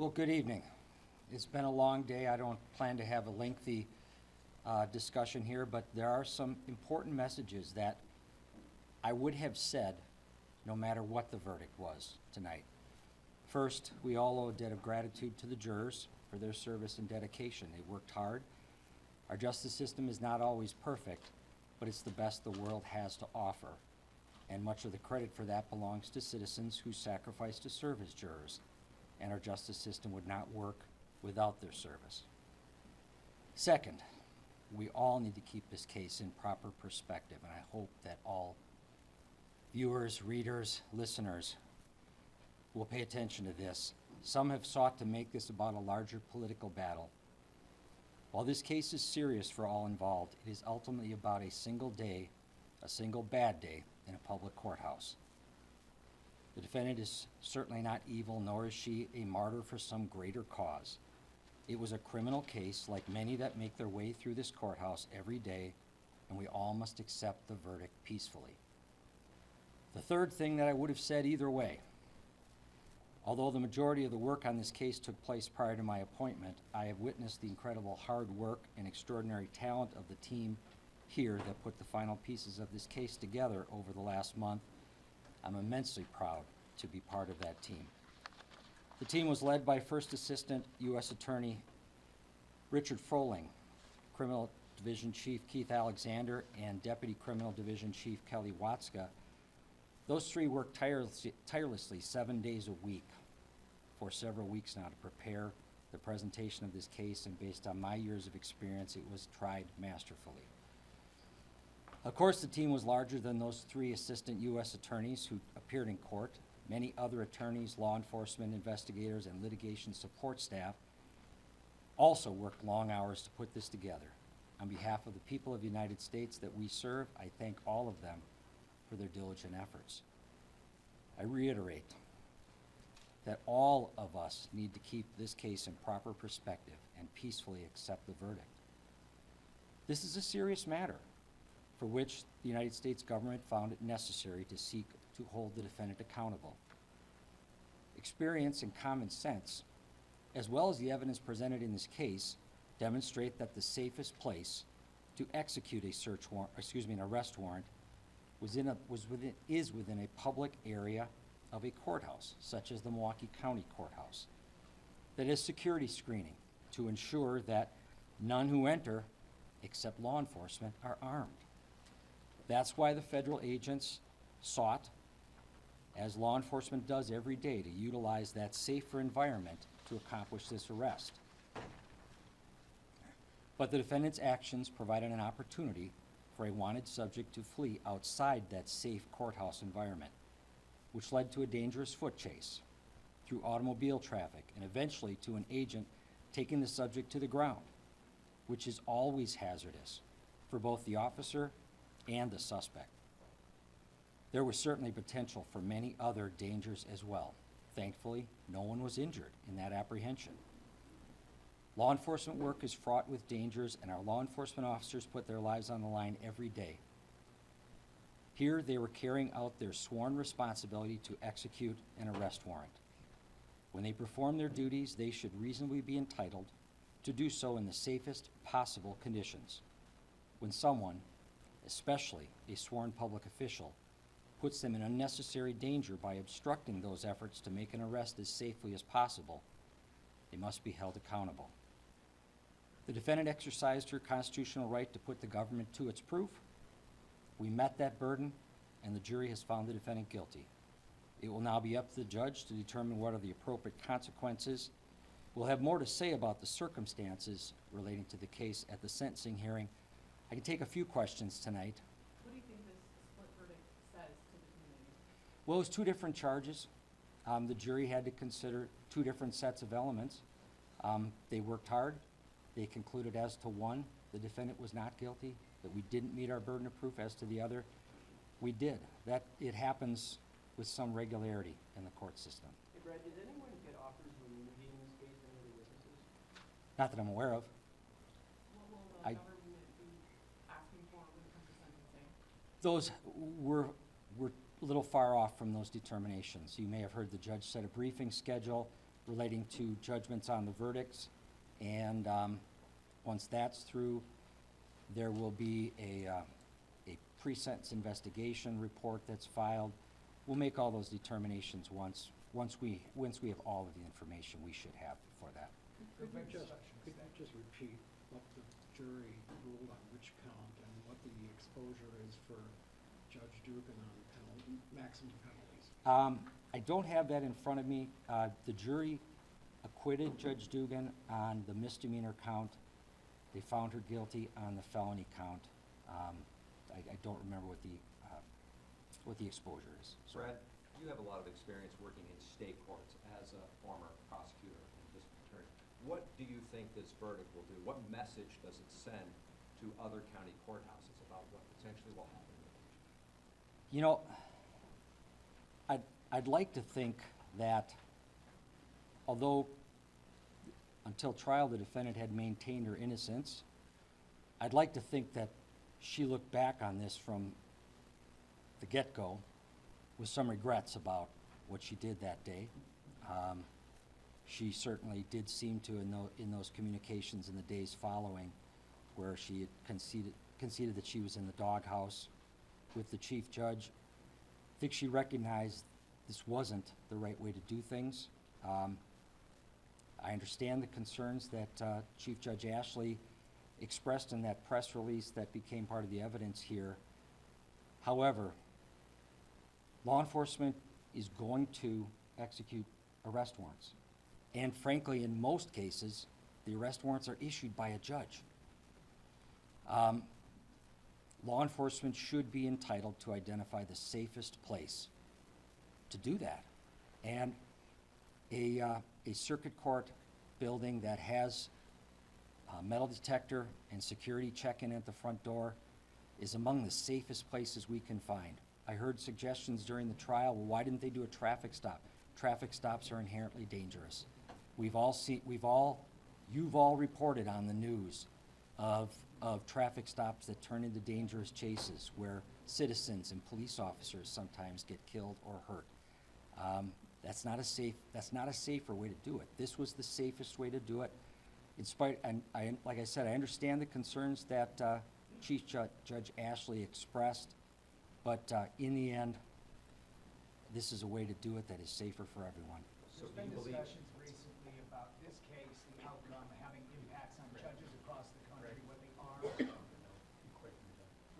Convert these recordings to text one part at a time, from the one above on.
Well, good evening. It's been a long day. I don't plan to have a lengthy discussion here, but there are some important messages that I would have said no matter what the verdict was tonight. First, we all owe a debt of gratitude to the jurors for their service and dedication. They worked hard. Our justice system is not always perfect, but it's the best the world has to offer. And much of the credit for that belongs to citizens who sacrificed to serve as jurors. And our justice system would not work without their service. Second, we all need to keep this case in proper perspective, and I hope that all viewers, readers, listeners will pay attention to this. Some have sought to make this about a larger political battle. While this case is serious for all involved, it is ultimately about a single day, a single bad day in a public courthouse. The defendant is certainly not evil, nor is she a martyr for some greater cause. It was a criminal case like many that make their way through this courthouse every day, and we all must accept the verdict peacefully. The third thing that I would have said either way, although the majority of the work on this case took place prior to my appointment, I have witnessed the incredible hard work and extraordinary talent of the team here that put the final pieces of this case together over the last month. I'm immensely proud to be part of that team. The team was led by First Assistant U.S. Attorney Richard Froling, Criminal Division Chief Keith Alexander, and Deputy Criminal Division Chief Kelly Watzka. Those three worked tirelessly 7 days a week for several weeks now to prepare the presentation of this case, and based on my years of experience, it was tried masterfully. Of course, the team was larger than those three assistant U.S. attorneys who appeared in court. Many other attorneys, law enforcement investigators, and litigation support staff also worked long hours to put this together. On behalf of the people of the United States that we serve, I thank all of them for their diligent efforts. I reiterate that all of us need to keep this case in proper perspective and peacefully accept the verdict. This is a serious matter for which the United States government found it necessary to seek to hold the defendant accountable. Experience and common sense, as well as the evidence presented in this case, demonstrate that the safest place to execute an arrest warrant is within a public area of a courthouse, such as the Milwaukee County Courthouse, that is security screening to ensure that none who enter, except law enforcement, are armed. That's why the federal agents sought, as law enforcement does every day, to utilize that safer environment to accomplish this arrest. But the defendant's actions provided an opportunity for a wanted subject to flee outside that safe courthouse environment, which led to a dangerous foot chase through automobile traffic and eventually to an agent taking the subject to the ground, which is always hazardous for both the officer and the suspect. There was certainly potential for many other dangers as well. Thankfully, no one was injured in that apprehension. Law enforcement work is fraught with dangers, and our law enforcement officers put their lives on the line every day. Here, they were carrying out their sworn responsibility to execute an arrest warrant. When they perform their duties, they should reasonably be entitled to do so in the safest possible conditions. When someone, especially a sworn public official, puts them in unnecessary danger by obstructing those efforts to make an arrest as safely as possible, they must be held accountable. The defendant exercised her constitutional right to put the government to its proof. We met that burden, and the jury has found the defendant guilty. It will now be up to the judge to determine what are the appropriate consequences. We'll have more to say about the circumstances relating to the case at the sentencing hearing. I can take a few questions tonight. What do you think this split verdict says to the community? Well, it was two different charges. The jury had to consider two different sets of elements. They worked hard. They concluded as to one, the defendant was not guilty, that we didn't meet our burden of proof. As to the other, we did. That it happens with some regularity in the court system. Hey Brad, did anyone get offers when meeting this case, any of the witnesses? Not that I'm aware of. What will the government be asking for when it comes to sentencing? Those were a little far off from those determinations. You may have heard the judge set a briefing schedule. relating to judgments on the verdicts. And once that's through, there will be a pre-sentence investigation report that's filed. We'll make all those determinations once we have all of the information we should have before that. Could you just repeat what the jury ruled on which count and what the exposure is for Judge Dugan on maximum penalties? I don't have that in front of me. The jury acquitted Judge Dugan on the misdemeanor count. They found her guilty on the felony count. I don't remember what the exposure is. So. Brad, you have a lot of experience working in state courts as a former prosecutor and district attorney. What do you think this verdict will do? What message does it send to other county courthouses about what potentially will happen in the future? You know, I'd like to think that although until trial the defendant had maintained her innocence, I'd like to think that she looked back on this from the get-go with some regrets about what she did that day. She certainly did seem to, in those communications in the days following, where she had conceded that she was in the doghouse with the chief judge. I think she recognized this wasn't the right way to do things. I understand the concerns that Chief Judge Ashley expressed in that press release that became part of the evidence here. However, law enforcement is going to execute arrest warrants. And frankly, in most cases, the arrest warrants are issued by a judge. Law enforcement should be entitled to identify the safest place to do that. And a circuit court building that has a metal detector and security check-in at the front door is among the safest places we can find. I heard suggestions during the trial, well, why didn't they do a traffic stop? Traffic stops are inherently dangerous. You've all reported on the news of traffic stops that turn into dangerous chases where citizens and police officers sometimes get killed or hurt. That's not a safer way to do it. This was the safest way to do it. Like I said, I understand the concerns that Chief Judge Ashley expressed, but in the end, this is a way to do it that is safer for everyone. So There's do you been believe? discussions recently about this case, the outcome having impacts on judges across the country, what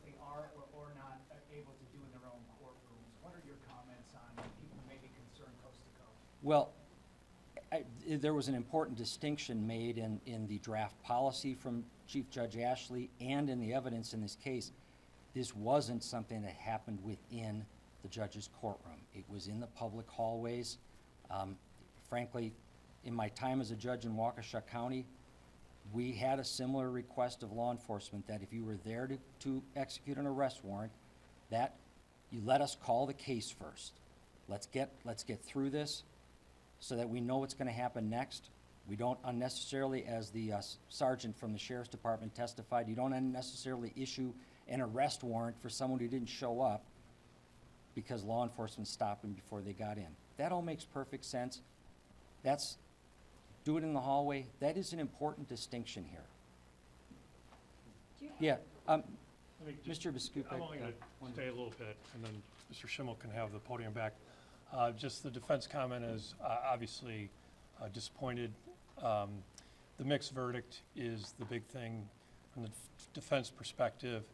they are or not able to do in their own courtrooms. What are your comments on people who may be concerned coast to coast? Well, there was an important distinction made in the draft policy from Chief Judge Ashley and in the evidence in this case. This wasn't something that happened within the judge's courtroom. It was in the public hallways. Frankly, in my time as a judge in Waukesha County, we had a similar request of law enforcement that if you were there to execute an arrest warrant, that you let us call the case first. Let's get through this so that we know what's going to happen next. We don't unnecessarily, as the sergeant from the sheriff's department testified, you don't unnecessarily issue an arrest warrant for someone who didn't show up because law enforcement stopped them before they got in. That all makes perfect sense. Do it in the hallway. That is an important distinction here. Yeah, Mr. Biskupic. I'm only going to stay a little bit, and then Mr. Schimel can have the podium back. Just the defense comment is obviously disappointed. The mixed verdict is the big thing from the defense perspective.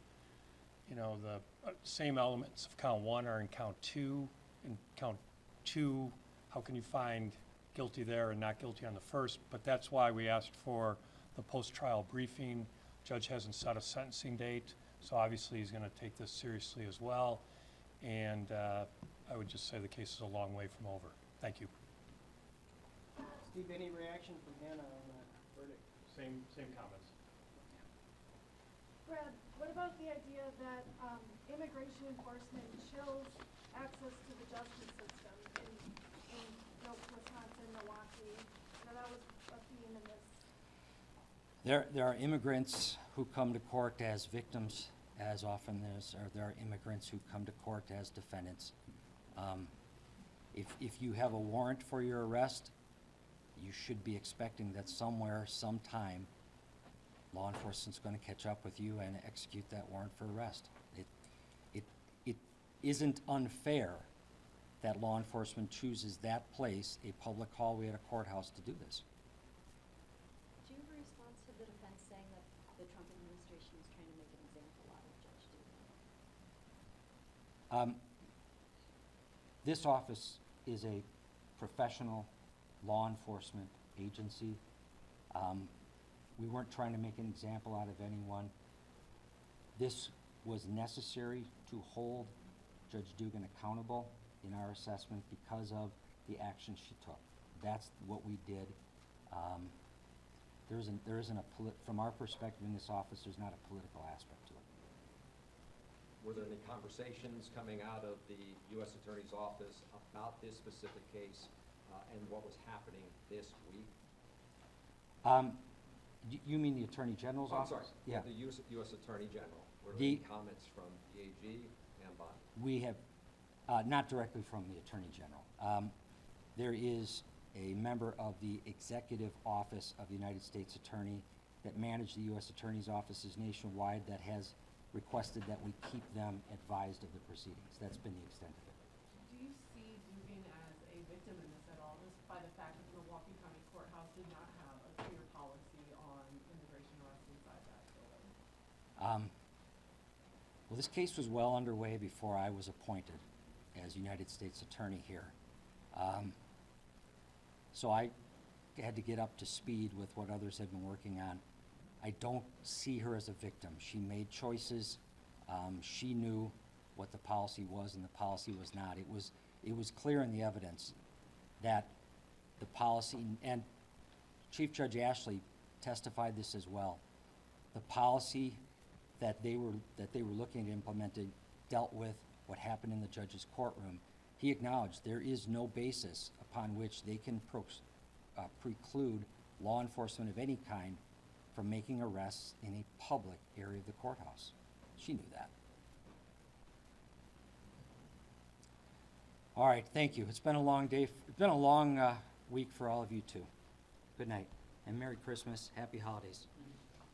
You know, the same elements of count one are in count two. In count two, how can you find guilty there and not guilty on the first? But that's why we asked for the post-trial briefing. Judge hasn't set a sentencing date, so obviously he's going to take this seriously as well. And I would just say the case is a long way from over. Thank you. Steve, any reaction from Hannah on that verdict? Same comments. Brad, what about the idea that immigration enforcement chills access to the justice system in Wisconsin, Milwaukee? So that was a theme in this. There are immigrants who come to court as victims as often as there are immigrants who come to court as defendants. If you have a warrant for your arrest, you should be expecting that somewhere, sometime, law enforcement's gonna catch up with you and execute that warrant for arrest. It isn't unfair that law enforcement chooses that place, a public hallway at a courthouse, to do this. Do you have a response to the defense saying that the Trump administration is trying to make an example out of Judge Dugan? This office is a professional law enforcement agency. We weren't trying to make an example out of anyone. This was necessary to hold Judge Dugan accountable in our assessment because of the action she took. That's what we did. There isn't from our perspective in this office, there's not a political aspect to it. Were there any conversations coming out of the U.S. Attorney's Office about this specific case and what was happening this week? You mean the Attorney General's Oh, I'm office? sorry, Yeah. the U.S. Attorney General. Were there The- any comments from the AG and Bond? We have, not directly from the Attorney General. There is a member of the Executive Office of the United States Attorney that manage the U.S. Attorney's offices nationwide that has requested that we keep them advised of the proceedings. That's been the extent of it. Do you see Dugan as a victim in this at all, just by the fact that the Milwaukee County Courthouse did not have a clear policy on immigration arrests inside that building? Well, this case was well underway before I was appointed as United States Attorney here. So I had to get up to speed with what others have been working on. I don't see her as a victim. She made choices. She knew what the policy was and the policy was not. It was clear in the evidence that the policy, and Chief Judge Ashley testified this as well, the policy that they were looking at implementing dealt with what happened in the judge's courtroom. He acknowledged there is no basis upon which they can preclude law enforcement of any kind from making arrests in a public area of the courthouse. She knew that. All right, thank you. It's been a long day. It's been a long week for all of you too. Good night, and Merry Christmas, Happy Holidays.